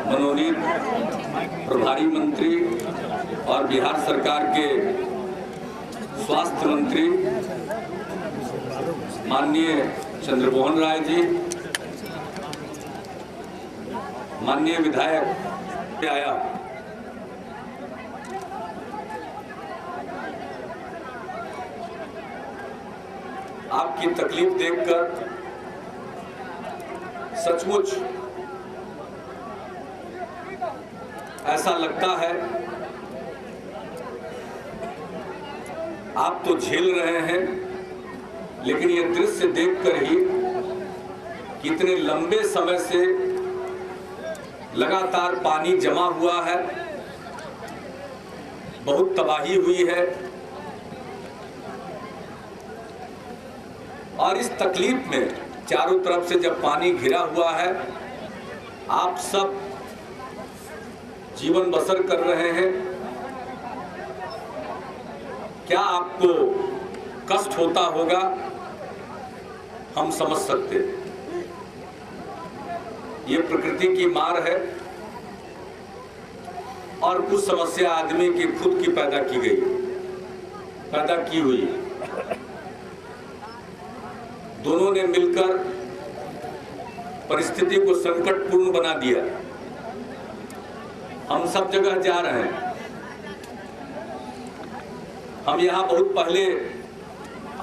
मनोनीत प्रभारी मंत्री और बिहार सरकार के स्वास्थ्य मंत्री माननीय चंद्रमोहन राय जी, माननीय विधायक आया, आपकी तकलीफ देखकर सचमुच ऐसा लगता है आप तो झेल रहे हैं, लेकिन ये दृश्य देखकर ही कितने लंबे समय से लगातार पानी जमा हुआ है, बहुत तबाही हुई है और इस तकलीफ में चारों तरफ से जब पानी घिरा हुआ है, आप सब जीवन बसर कर रहे हैं, क्या आपको कष्ट होता होगा हम समझ सकते हैं। ये प्रकृति की मार है और कुछ समस्या आदमी की खुद की पैदा की हुई। दोनों ने मिलकर परिस्थिति को संकटपूर्ण बना दिया। हम सब जगह जा रहे हैं। हम यहाँ बहुत पहले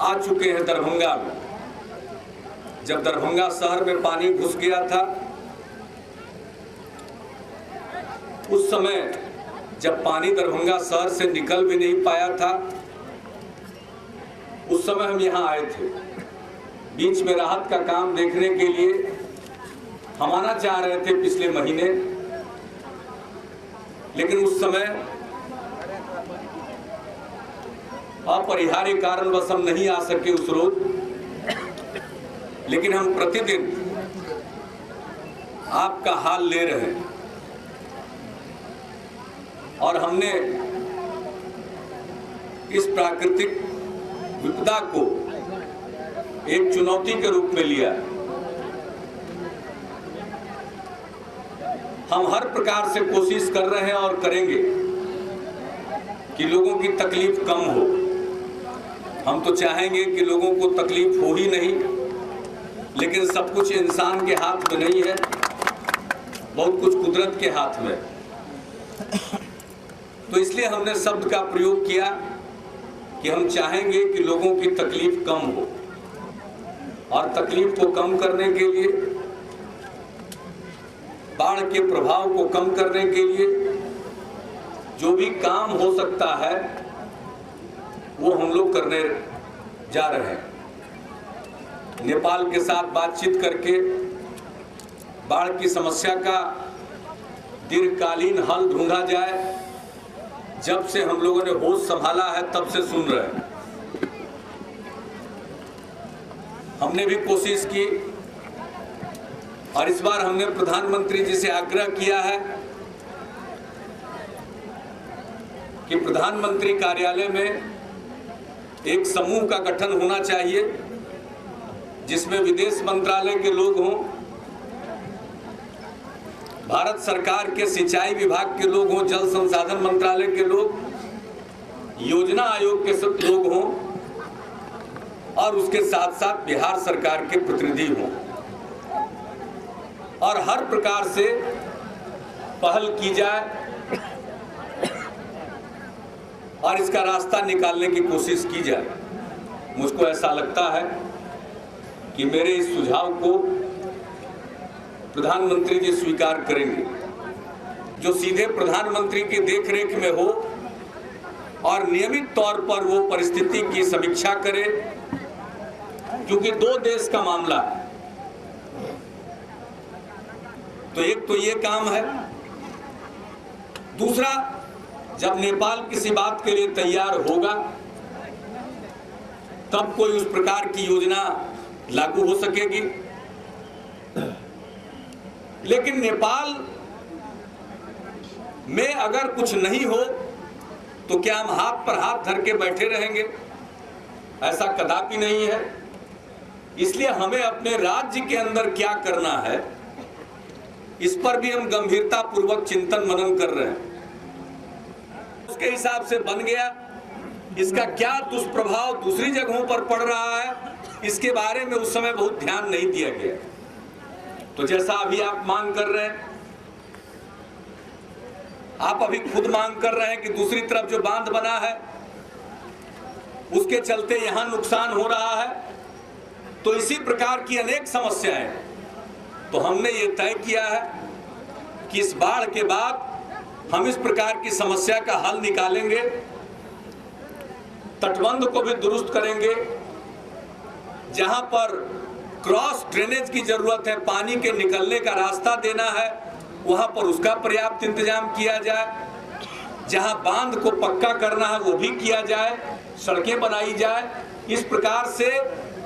आ चुके हैं दरभंगा में। जब दरभंगा शहर में पानी घुस गया था, उस समय जब पानी दरभंगा शहर से निकल भी नहीं पाया था, उस समय हम यहाँ आए थे। बीच में राहत का काम देखने के लिए हम आना चाह रहे थे पिछले महीने, लेकिन उस समय अपरिहार्य कारणवश हम नहीं आ सके उस रोज। लेकिन हम प्रतिदिन आपका हाल ले रहे हैं और हमने इस प्राकृतिक विपदा को एक चुनौती के रूप में लिया। हम हर प्रकार से कोशिश कर रहे हैं और करेंगे कि लोगों की तकलीफ कम हो। हम तो चाहेंगे कि लोगों को तकलीफ हो ही नहीं, लेकिन सब कुछ इंसान के हाथ में नहीं है, बहुत कुछ कुदरत के हाथ में। तो इसलिए हमने शब्द का प्रयोग किया कि हम चाहेंगे कि लोगों की तकलीफ कम हो, और तकलीफ को कम करने के लिए, बाढ़ के प्रभाव को कम करने के लिए जो भी काम हो सकता है वो हम लोग करने जा रहे हैं। नेपाल के साथ बातचीत करके बाढ़ की समस्या का दीर्घकालीन हल ढूंढा जाए। जब से हम लोगों ने होश संभाला है तब से सुन रहे हैं। हमने भी कोशिश की और इस बार हमने प्रधानमंत्री जी से आग्रह किया है कि प्रधानमंत्री कार्यालय में एक समूह का गठन होना चाहिए जिसमें विदेश मंत्रालय के लोग हों, भारत सरकार के सिंचाई विभाग के लोग हों, जल संसाधन मंत्रालय के लोग, योजना आयोग के सब लोग हों और उसके साथ साथ बिहार सरकार के प्रतिनिधि हों, और हर प्रकार से पहल की जाए और इसका रास्ता निकालने की कोशिश की जाए। मुझको ऐसा लगता है कि मेरे इस सुझाव को प्रधानमंत्री जी स्वीकार करेंगे, जो सीधे प्रधानमंत्री की देखरेख में हो और नियमित तौर पर वो परिस्थिति की समीक्षा करे, क्योंकि दो देश का मामला है। तो एक तो ये काम है, दूसरा जब नेपाल किसी बात के लिए तैयार होगा तब कोई उस प्रकार की योजना लागू हो सकेगी। लेकिन नेपाल में अगर कुछ नहीं हो तो क्या हम हाथ पर हाथ धर के बैठे रहेंगे? ऐसा कदापि नहीं है। इसलिए हमें अपने राज्य के अंदर क्या करना है, इस पर भी हम गंभीरता पूर्वक चिंतन मनन कर रहे हैं। उसके हिसाब से बन गया, इसका क्या दुष्प्रभाव दूसरी जगहों पर पड़ रहा है, इसके बारे में उस समय बहुत ध्यान नहीं दिया गया। तो जैसा अभी आप मांग कर रहे हैं, आप अभी खुद मांग कर रहे हैं कि दूसरी तरफ जो बांध बना है उसके चलते यहां नुकसान हो रहा है, तो इसी प्रकार की अनेक समस्याएं। तो हमने ये तय किया है कि इस बाढ़ के बाद हम इस प्रकार की समस्या का हल निकालेंगे, तटबंध को भी दुरुस्त करेंगे, जहां पर क्रॉस ड्रेनेज की जरूरत है, पानी के निकलने का रास्ता देना है, वहां पर उसका पर्याप्त इंतजाम किया जाए, जहां बांध को पक्का करना है वो भी किया जाए, सड़कें बनाई जाए। इस प्रकार से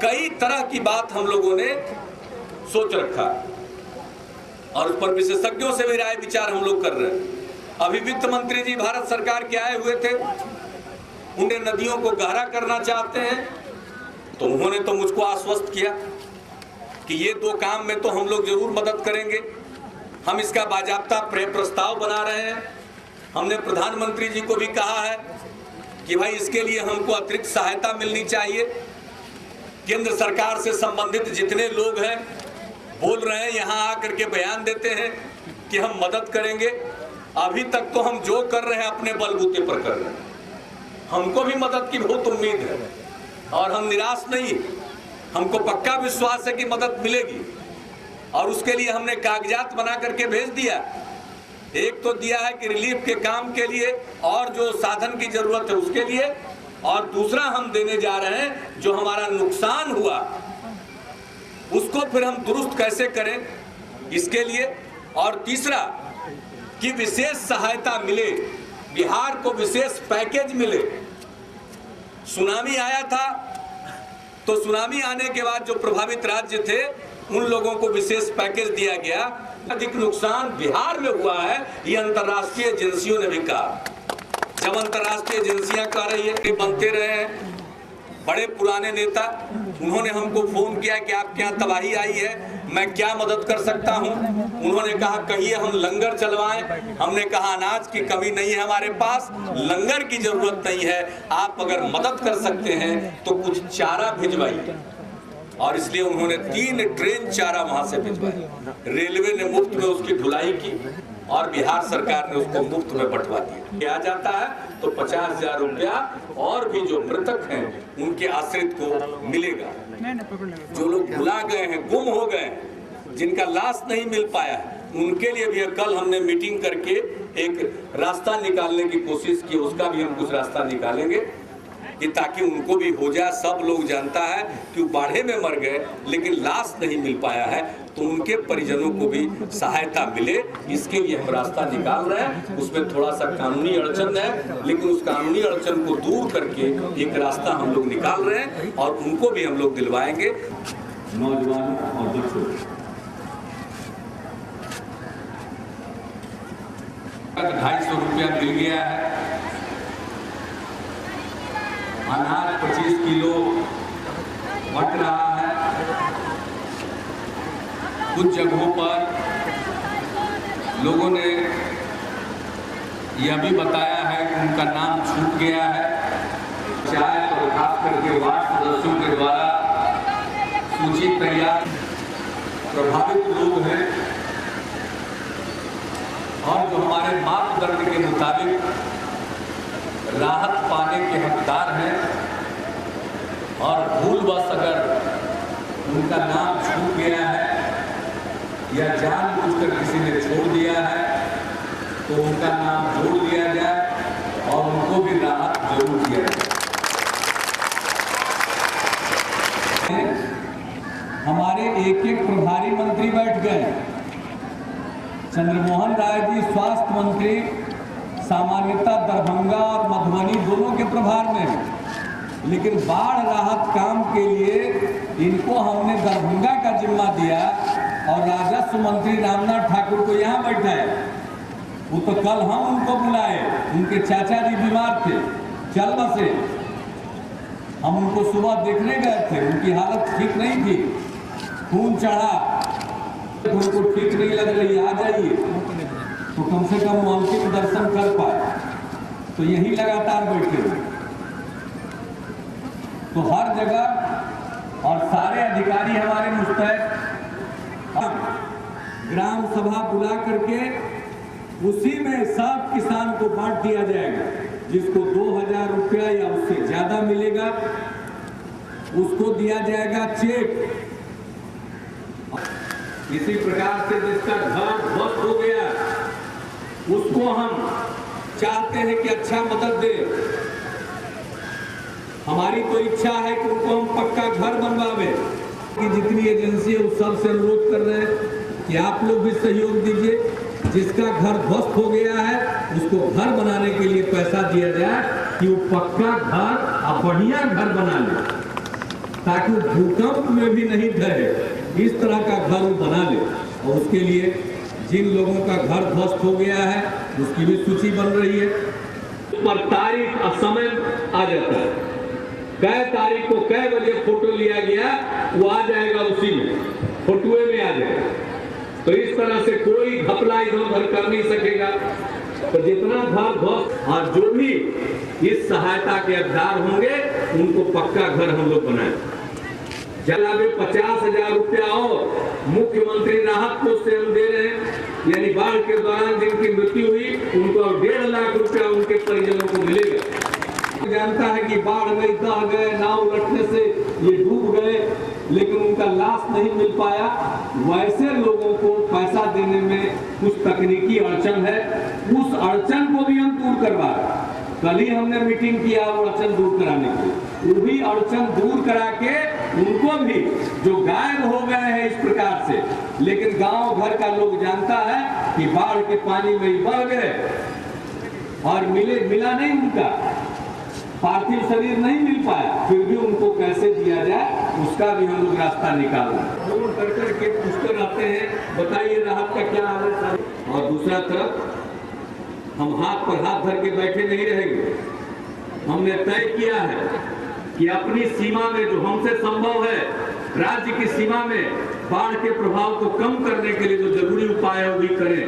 कई तरह की बात हम लोगों ने सोच रखा और उस पर विशेषज्ञों से भी राय विचार हम लोग कर रहे हैं। अभी वित्त मंत्री जी भारत सरकार के आए हुए थे, उन्हें नदियों को गहरा करना चाहते हैं, तो उन्होंने तो मुझको आश्वस्त किया कि ये दो काम में तो हम लोग जरूर मदद करेंगे। हम इसका बाजाप्ता प्रस्ताव बना रहे हैं। हमने प्रधानमंत्री जी को भी कहा है कि भाई इसके लिए हमको अतिरिक्त सहायता मिलनी चाहिए। केंद्र सरकार से संबंधित जितने लोग हैं बोल रहे हैं, यहाँ आकर के बयान देते हैं कि हम मदद करेंगे। अभी तक तो हम जो कर रहे हैं अपने बलबूते पर कर रहे हैं। हमको भी मदद की बहुत उम्मीद है और हम निराश नहीं। हमको पक्का विश्वास है कि मदद मिलेगी और उसके लिए हमने कागजात बना करके भेज दिया। एक तो दिया है कि रिलीफ के काम के लिए और जो साधन की जरूरत है उसके लिए, और दूसरा हम देने जा रहे हैं जो हमारा नुकसान हुआ उसको फिर हम दुरुस्त कैसे करें इसके लिए, और तीसरा कि विशेष सहायता मिले, बिहार को विशेष पैकेज मिले। सुनामी आया था तो सुनामी आने के बाद जो प्रभावित राज्य थे उन लोगों को विशेष पैकेज दिया गया। अधिक नुकसान बिहार में हुआ है, ये अंतर्राष्ट्रीय एजेंसियों ने भी कहा। जब अंतर्राष्ट्रीय एजेंसियां कह रही है कि बनते रहे हैं, बड़े पुराने नेता उन्होंने हमको फोन किया कि आपके यहाँ तबाही आई है, मैं क्या मदद कर सकता हूँ। उन्होंने कहा कहिए हम लंगर चलवाएं। हमने कहा अनाज की कमी नहीं है हमारे पास, लंगर की जरूरत नहीं है, आप अगर मदद कर सकते हैं तो कुछ चारा भिजवाइए। और इसलिए उन्होंने 3 ट्रेन चारा वहां से भिजवाई। रेलवे ने मुफ्त में उसकी ढुलाई की और बिहार सरकार ने उसको मुफ्त में बंटवा दिया। किया जाता है तो 50,000 रुपया और भी जो मृतक हैं उनके आश्रित को मिलेगा। जो लोग भुला गए हैं, गुम हो गए, जिनका लाश नहीं मिल पाया है, उनके लिए भी कल हमने मीटिंग करके एक रास्ता निकालने की कोशिश की। उसका भी हम कुछ रास्ता निकालेंगे कि ताकि उनको भी हो जाए। सब लोग जानता है कि वो बाढ़े में मर गए लेकिन लाश नहीं मिल पाया है, तो उनके परिजनों को भी सहायता मिले, इसके लिए हम रास्ता निकाल रहे हैं। उसमें थोड़ा सा कानूनी अड़चन है, लेकिन उस कानूनी अड़चन को दूर करके एक रास्ता हम लोग निकाल रहे हैं और उनको भी हम लोग दिलवाएंगे। नौजवान और बच्चों 250 रुपया मिल गया है। अनाज 25 किलो बट रहा है। कुछ जगहों पर लोगों ने यह भी बताया है कि उनका नाम छूट गया है। पंचायत और खास करके वार्ड सदस्यों के द्वारा सूची तैयार, प्रभावित लोग हैं और जो हमारे मापदंड के मुताबिक राहत पाने के हकदार हैं और भूलवश अगर उनका नाम छूट गया है या जानबूझकर किसी ने छोड़ दिया है तो उनका नाम जोड़ दिया जाए और उनको भी राहत जरूर दिया जाए। हमारे एक प्रभारी मंत्री बैठ गए। चंद्रमोहन राय जी स्वास्थ्य मंत्री सामान्यतः दरभंगा और मधुबनी दोनों के प्रभार में, लेकिन बाढ़ राहत काम के लिए इनको हमने दरभंगा का जिम्मा दिया और राजस्व मंत्री रामनाथ ठाकुर को यहाँ बैठाया। वो तो कल हम उनको बुलाए, उनके चाचा जी बीमार थे, चल बसे। हम उनको सुबह देखने गए थे, उनकी हालत ठीक नहीं थी, खून चढ़ा, उनको ठीक नहीं लग रही, आ जाइए, तो कम से कम वो अंतिम दर्शन कर पाए। तो यही लगातार बैठे हुए, तो हर जगह और सारे अधिकारी हमारे मुस्तैद, ग्राम सभा बुला करके उसी में सब किसान को बांट दिया जाएगा। जिसको 2000 रुपया या उससे ज्यादा मिलेगा उसको दिया जाएगा चेक। इसी प्रकार से जिसका घर ध्वस्त हो गया उसको हम चाहते हैं कि अच्छा मदद दे। हमारी तो इच्छा है कि उनको हम पक्का घर बनवावे। कि जितनी एजेंसी है उस सबसे अनुरोध कर रहे हैं कि आप लोग भी सहयोग दीजिए। जिसका घर ध्वस्त हो गया है उसको घर बनाने के लिए पैसा दिया जाए कि वो पक्का घर और बढ़िया घर बना ले, ताकि वो भूकंप में भी नहीं डरे, इस तरह का घर वो बना ले। और उसके लिए जिन लोगों का घर ध्वस्त हो गया है उसकी भी सूची बन रही है, पर तारीख और समय आ जाता है। कै तारीख को कै बजे फोटो लिया गया वो आ जाएगा, उसी में फोटोए में आ जाएगा। तो इस तरह से कोई घपला इधर उधर कर नहीं सकेगा। तो जितना घर ध्वस्त और जो भी इस सहायता के हकदार होंगे उनको पक्का घर हम लोग बनाए। जला में 50,000 रुपया और मुख्यमंत्री राहत कोष से हम दे रहे हैं, यानी बाढ़ के दौरान जिनकी मृत्यु हुई उनको 1.5 लाख रुपया उनके परिजनों को मिलेगा। जानता है कि बाढ़ में दह गए, नाव उलटने से ये डूब गए, लेकिन उनका लाश नहीं मिल पाया। वैसे लोगों को पैसा देने में कुछ तकनीकी अड़चन है, उस अड़चन को भी हम दूर करवा रहे हैं। कल ही हमने मीटिंग किया वो अड़चन दूर कराने की, वो भी अड़चन दूर करा के उनको भी जो गायब हो गए हैं इस प्रकार से, लेकिन गांव घर का लोग जानता है कि बाढ़ के पानी में ही बह गए और मिला नहीं, उनका पार्थिव शरीर नहीं मिल पाया, फिर भी उनको कैसे दिया जाए उसका भी हम लोग रास्ता निकाल रहे हैं। फोन कर करके पूछते रहते हैं बताइए राहत का क्या हाल है। और दूसरा तरफ हम हाथ पर हाथ धर के बैठे नहीं रहेंगे। हमने तय किया है कि अपनी सीमा में जो हमसे संभव है, राज्य की सीमा में बाढ़ के प्रभाव को कम करने के लिए जो जरूरी उपाय है वो भी करें।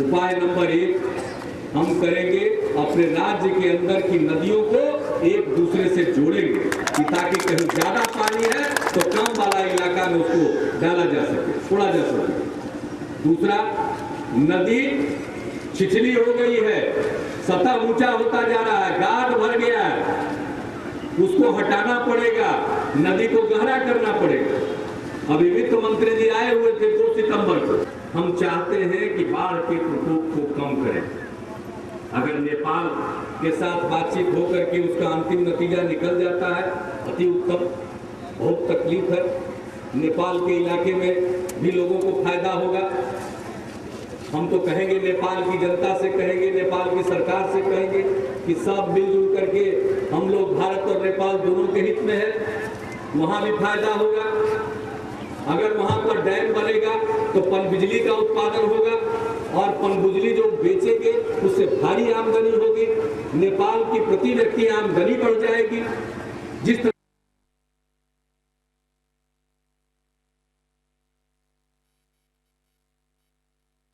उपाय नंबर 1 हम करेंगे, अपने राज्य के अंदर की नदियों को एक दूसरे से जोड़ेंगे कि ताकि कहीं ज्यादा पानी है तो कम वाला इलाका में उसको डाला जा सके, छोड़ा जा सके। दूसरा, नदी छिछली हो गई है, सतह ऊंचा होता जा रहा है, गाद भर गया है, उसको हटाना पड़ेगा, नदी को गहरा करना पड़ेगा। अभी वित्त मंत्री जी आए हुए थे 2 सितंबर को। हम चाहते हैं कि बाढ़ के प्रकोप को कम करें। अगर नेपाल के साथ बातचीत होकर के उसका अंतिम नतीजा निकल जाता है अति उत्तम। बहुत तकलीफ है, नेपाल के इलाके में भी लोगों को फायदा होगा। हम तो कहेंगे, नेपाल की जनता से कहेंगे, नेपाल की सरकार से कहेंगे कि सब मिलजुल करके हम लोग, भारत और नेपाल दोनों के हित में है, वहां भी फायदा होगा। अगर वहां पर डैम बनेगा तो पनबिजली का उत्पादन होगा और पनबिजली जो बेचेंगे उससे भारी आमदनी होगी, नेपाल की प्रति व्यक्ति आमदनी बढ़ जाएगी। जिस